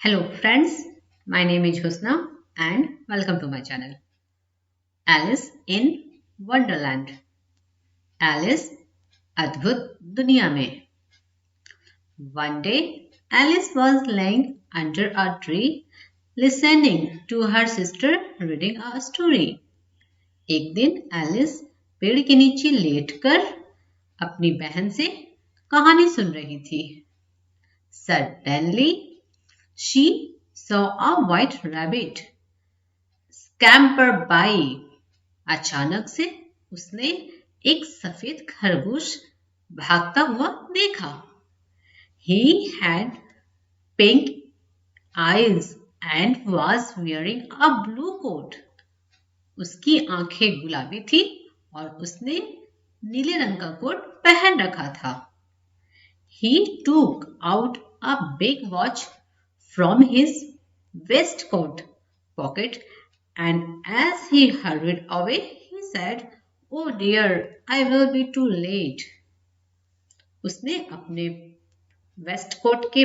Hello friends, my name is Husna and welcome to my channel. Alice in Wonderland. Alice अद्भुत दुनिया में. One day, Alice was lying under a tree listening to her sister reading a story. एक दिन Alice पेड़ के नीचे लेटकर अपनी बहन से कहानी सुन रही थी. Suddenly, she saw a white rabbit scamper by. अचानक से उसने एक सफेद खरगोश भागता हुआ देखा. He had pink eyes and was wearing a blue coat. उसकी आंखें गुलाबी थी और उसने नीले रंग का कोट पहन रखा था. He took out a big watch from his waistcoat pocket and as he hurried away, he said, "Oh dear, I will be too late." उसने अपने वेस्टकोट के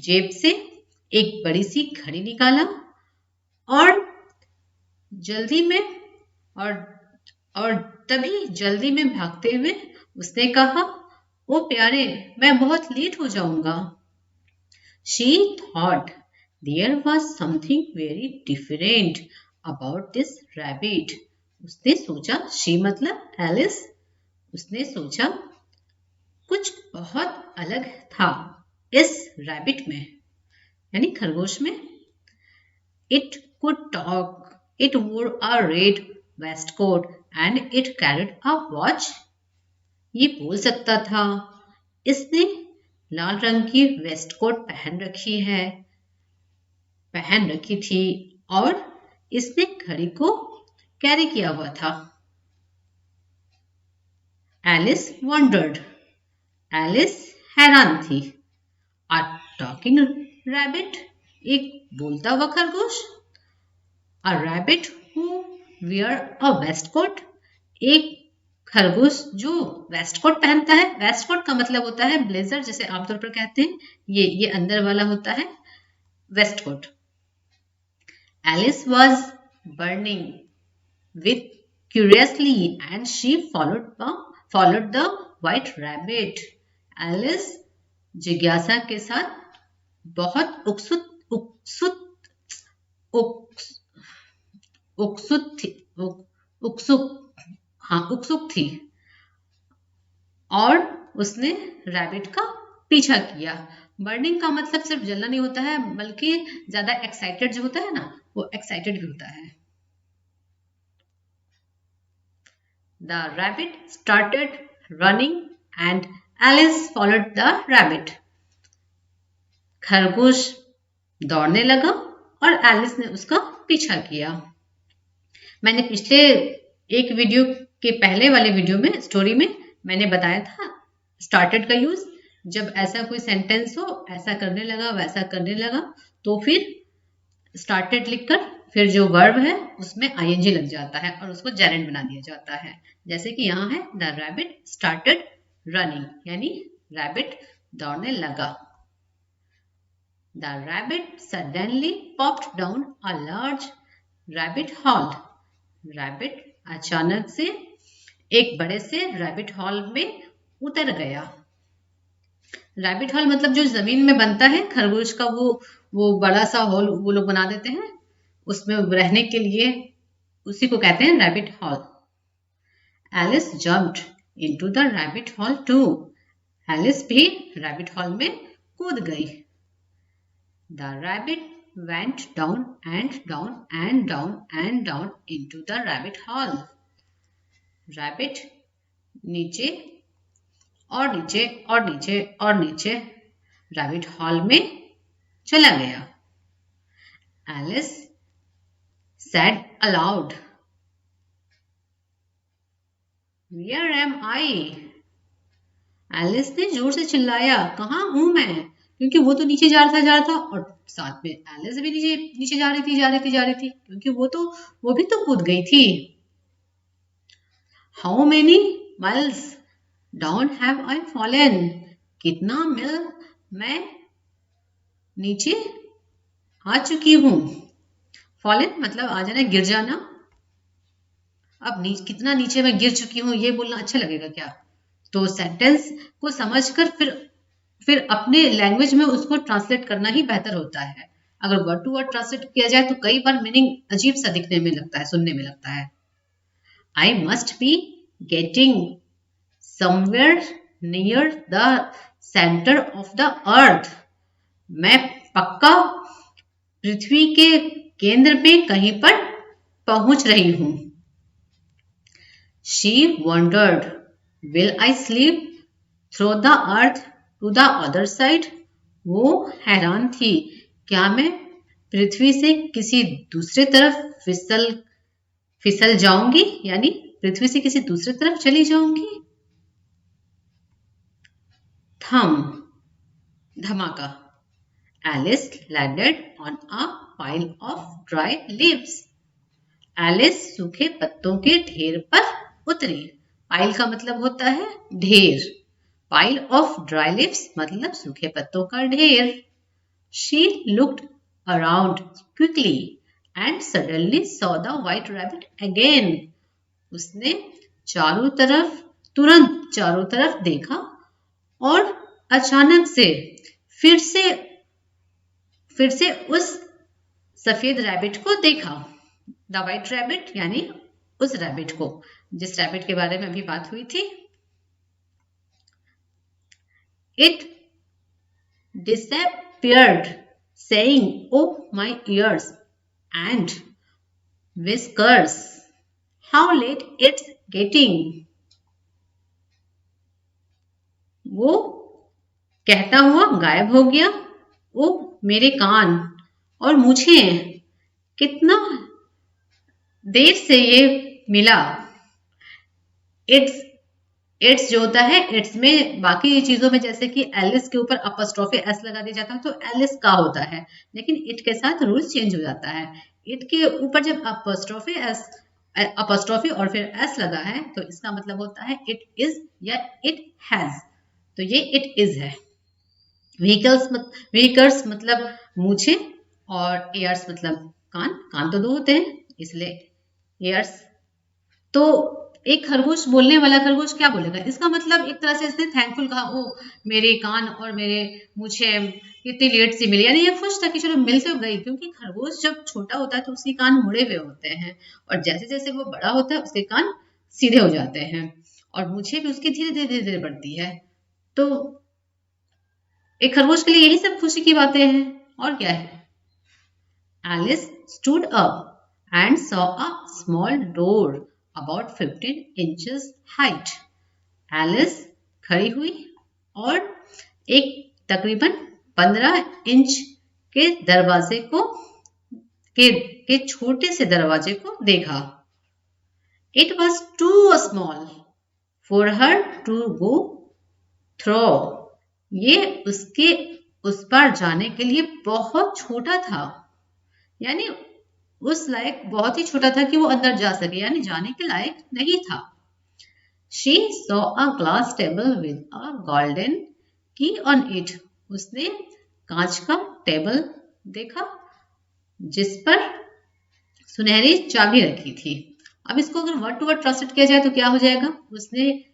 जेब से एक बड़ी सी घड़ी निकाला और जल्दी में और तभी जल्दी में भागते हुए उसने कहा, ओ प्यारे, मैं बहुत लेट हो जाऊंगा. She thought there was something very different about this rabbit. उसने सोचा, she मतलब एलिस, उसने सोचा कुछ बहुत अलग था इस रैबिट में यानी खरगोश में. It could talk, it wore a red waistcoat and it carried a watch. ये बोल सकता था, इसने लाल रंग की वेस्टकोट पहन रखी थी और इसने घड़ी को कैरी किया हुआ था. Alice wandered. एलिस हैरान थी. A talking rabbit, एक बोलता हुआ खरगोश. A rabbit who wear a waistcoat, एक खरगोश जो वेस्टकोट पहनता है. वेस्टकोट का मतलब होता है ब्लेजर, जिसे आमतौर पर कहते हैं. ये अंदर वाला होता है Westcott. Alice was burning with curiosity and she followed the white rabbit. Alice जिज्ञासा के साथ बहुत उत्सुक थी और उसने रैबिट का पीछा किया. बर्निंग का मतलब सिर्फ जलना नहीं होता है, बल्कि ज्यादा एक्साइटेड जो होता है ना, वो एक्साइटेड भी होता है. The rabbit started running and Alice followed the rabbit. खरगोश दौड़ने लगा और एलिस ने उसका पीछा किया. मैंने पिछले एक वीडियो के पहले वाले वीडियो में स्टोरी में मैंने बताया था स्टार्टेड का यूज. जब ऐसा कोई सेंटेंस हो, ऐसा करने लगा वैसा करने लगा, तो फिर स्टार्टेड लिखकर फिर जो वर्ब है उसमें आईएनजी लग जाता है और उसको जेरेंड बना दिया जाता है. जैसे कि यहाँ है द रैबिट स्टार्टेड रनिंग, यानी रैबिट दौड़ने लगा. The rabbit suddenly popped down a large rabbit hole. Rabbit अचानक से एक बड़े से रैबिट हॉल में उतर गया. रैबिट हॉल मतलब जो जमीन में बनता है खरगोश का, वो बड़ा सा हॉल वो लोग बना देते हैं उसमें रहने के लिए, उसी को कहते हैं rabbit hole. Alice jumped into the rabbit hole too. Alice भी रैबिट हॉल में कूद गई. The rabbit went down and down and down and down into the rabbit hole. Rabbit नीचे और नीचे और नीचे और नीचे रैबिट हॉल में चला गया. Alice said aloud, "Where am I?" Alice ने जोर से चिल्लाया, कहाँ हूं मैं? क्योंकि वो तो नीचे जा रहा था और साथ में एलिस भी नीचे जा रही थी क्योंकि वो भी तो कूद गई थी. How many miles down have I fallen? कितना मील मैं नीचे आ चुकी हूँ। फॉलन मतलब आ जाना, गिर जाना। अब कितना नीचे मैं गिर चुकी हूँ ये बोलना अच्छा लगेगा क्या? तो सेंटेंस को समझकर फिर अपने लैंग्वेज में उसको ट्रांसलेट करना ही बेहतर होता है। अगर वर्ड टू वर्ड ट्रांसलेट किया जाए तो कई बार मीनिंग अजीब सा दिखने में लगता है, सुनने में लगता है। I must be getting somewhere near the centre of the earth. मैं पक्का पृथ्वी के केंद्र पे कहीं पर पहुंच रही हूं। She wondered will I sleep through the earth to the other side. वो हैरान थी, क्या मैं पृथ्वी से किसी दूसरे तरफ फिसल जाऊंगी, यानी पृथ्वी से किसी दूसरे तरफ चली जाऊंगी। थम, धमाका। Alice landed on a pile of dry leaves. Alice सूखे पत्तों के ढेर पर उतरी। पाइल का मतलब होता है ढेर। पाइल ऑफ ड्राई लीव्स मतलब सूखे पत्तों का ढेर। She looked around quickly and suddenly saw the white rabbit again. उसने तुरंत चारों तरफ देखा और अचानक से फिर से उस सफेद रैबिट को देखा। द वाइट रैबिट यानी उस रैबिट को, जिस रैबिट के बारे में अभी बात हुई थी। It disappeared saying, oh my ears and whiskers, how late it's getting. वो कहता हुआ गायब हो गया। ओ मेरे कान और मुझे, कितना देर से ये मिला। इट्स जो होता है, इट्स में बाकी चीजों में जैसे कि एलिस के ऊपर अपस्ट्रॉफी एस लगा दिया जाता है तो एलिस का होता है, लेकिन इट के साथ रूल्स चेंज हो जाता है। इट के ऊपर जब अपस्ट्रॉफी और फिर एस लगा है तो इसका मतलब होता है इट इज या इट हैज। तो ये इट इज है। व्हीकल्स मतलब मुझे और एयर्स मतलब कान तो दो होते हैं इसलिए एयर्स। तो एक खरगोश, बोलने वाला खरगोश क्या बोलेगा? इसका मतलब एक तरह से इसने थैंकफुल कहा, ओ मेरे कान और मेरे मुझे इतनी लेट से मिली, यानी ये खुश था कि चलो मिल तो गई। क्योंकि खरगोश जब छोटा होता है तो उसके कान मुड़े हुए होते हैं और जैसे जैसे वो बड़ा होता है उसके कान सीधे हो जाते हैं और मुझे भी उसकी धीरे धीरे धीरे बढ़ती है। तो एक खरगोश के लिए यही सब खुशी की बातें हैं और क्या है। Alice stood up and saw a small door about 15 inches height. Alice खड़ी हुई और एक तकरीबन 15 इंच के दरवाजे को के छोटे से दरवाजे को देखा। It was too small for her to go through. ये उसके उस पार जाने के लिए बहुत छोटा था, यानी उस लायक बहुत ही छोटा था कि वो अंदर जा सके, यानी जाने के लायक नहीं था। She saw a glass table with a golden key on it. उसने कांच का टेबल देखा जिस पर सुनहरी चाबी रखी थी। अब इसको अगर वर्ड टू वर्ड ट्रांसलेट किया जाए तो क्या हो जाएगा? उसने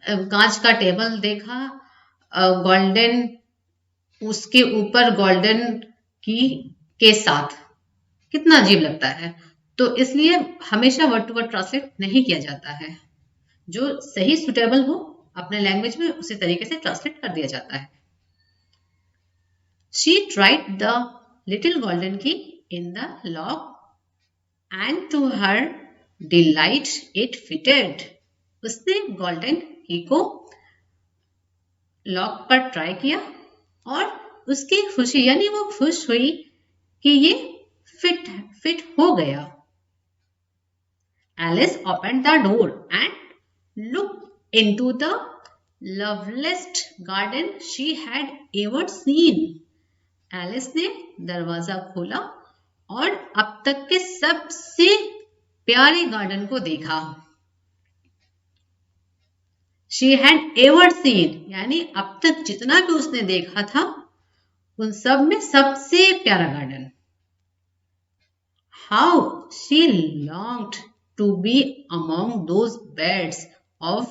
कांच का टेबल देखा, गोल्डन, उसके ऊपर गोल्डन की के साथ। कितना अजीब लगता है। तो इसलिए हमेशा वर्ड टू वर्ड ट्रांसलेट नहीं किया जाता है। जो सही सुटेबल हो अपने लैंग्वेज में उसी तरीके से ट्रांसलेट कर दिया जाता है। She tried the little golden key in the lock and to her delight it fitted. उसने गोल्डन की को लॉक पर ट्राई किया और उसकी खुशी, यानी वो खुश हुई कि ये फिट हो गया। Alice opened the door and looked into the loveliest garden she had ever seen. Alice ने दरवाजा खोला और अब तक के सबसे प्यारे गार्डन को देखा। She had ever seen, यानी अब तक जितना भी उसने देखा था उन सब में सबसे प्यारा garden. how she longed to be among those beds of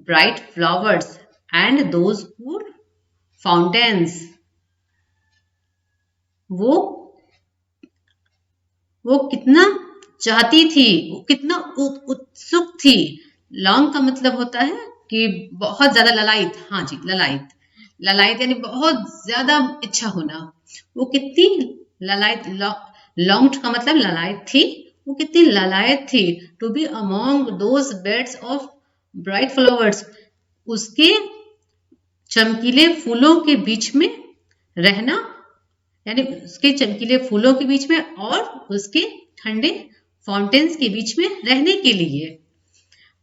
bright flowers and those cool fountains. वो वो कितना चाहती थी, वो कितना उत्सुक थी। लॉन्ग का मतलब होता है कि बहुत ज्यादा ललायत, हाँ जी ललायत, ललायत यानी बहुत ज्यादा इच्छा होना। वो कितनी ललायत, लॉन्ग्ड का मतलब ललायत थी, वो कितनी ललायत थी to be among those beds of bright flowers, उसके चमकीले फूलों के बीच में रहना, यानी उसके चमकीले फूलों के बीच में और उसके ठंडे फाउंटेन्स के बीच में रहने के लिए।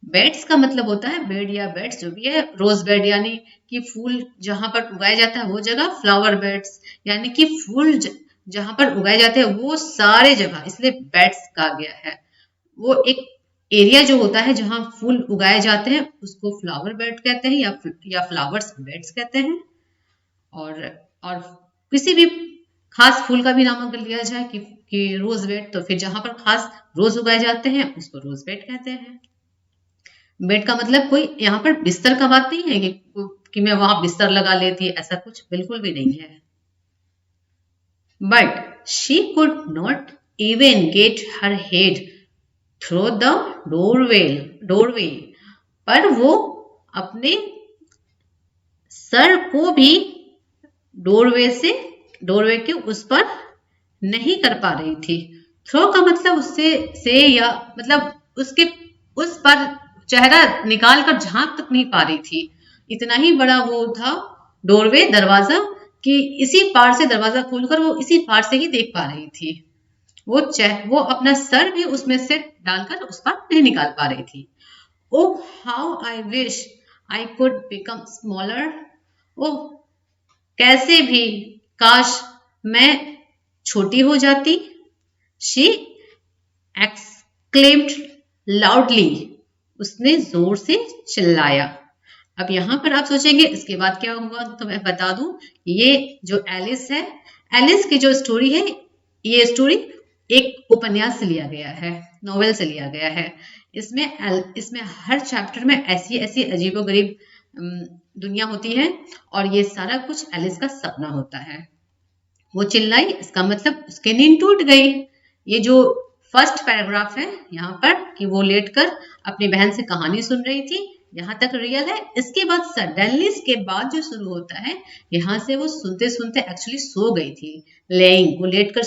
बेड्स का मतलब होता है बेड या बेड्स जो भी है, रोज बेड यानी कि फूल जहां पर उगाया जाता है वो जगह, फ्लावर बेड्स यानी कि फूल जहां पर उगाए जाते हैं वो सारे जगह, इसलिए बेड्स कहा गया है। वो एक एरिया जो होता है जहां फूल उगाए जाते हैं उसको फ्लावर बेड कहते हैं या फ्लावर्स बेड्स कहते हैं। और किसी भी खास फूल का भी नाम अगर लिया जाए कि रोज बेड, तो फिर जहां पर खास रोज उगाए जाते हैं उसको रोज बेड कहते हैं। बेड का मतलब कोई यहाँ पर बिस्तर का बात नहीं है कि मैं वहां बिस्तर लगा लेती, ऐसा कुछ बिल्कुल भी नहीं है। But she could not even get her head through the doorway, पर वो अपने सर को भी डोरवे के उस पर नहीं कर पा रही थी। थ्रो का मतलब उससे से या मतलब उसके उस पर चेहरा निकाल कर झांक तक नहीं पा रही थी। इतना ही बड़ा वो था डोरवे, दरवाजा, कि इसी पार से दरवाजा खोलकर वो इसी पार से ही देख पा रही थी। वो अपना सर भी उसमें से डालकर उस पर नहीं निकाल पा रही थी। Oh how I wish I could become smaller, oh कैसे भी काश मैं छोटी हो जाती। शी एक्सक्लेम्ड लाउडली, उसने जोर से चिल्लाया। अब यहाँ पर आप सोचेंगे इसके बाद क्या होगा, तो मैं बता दूं ये जो एलिस है, एलिस की जो स्टोरी है, ये स्टोरी एक उपन्यास से लिया गया है, नॉवेल से लिया गया है। इसमें हर चैप्टर में ऐसी ऐसी अजीबोगरीब दुनिया होती है और ये सारा कुछ एलिस का सपना होता है। वो चिल्लाई, इसका मतलब उसकी नींद टूट गई। ये जो फर्स्ट पैराग्राफ है यहाँ पर कि वो लेटकर अपनी बहन से कहानी सुन रही थी, यहाँ तक रियल है। इसके बाद सडनली इसके बाद जो शुरू होता है, यहाँ से वो सुनते सुनते एक्चुअली सो गई थी, लेट कर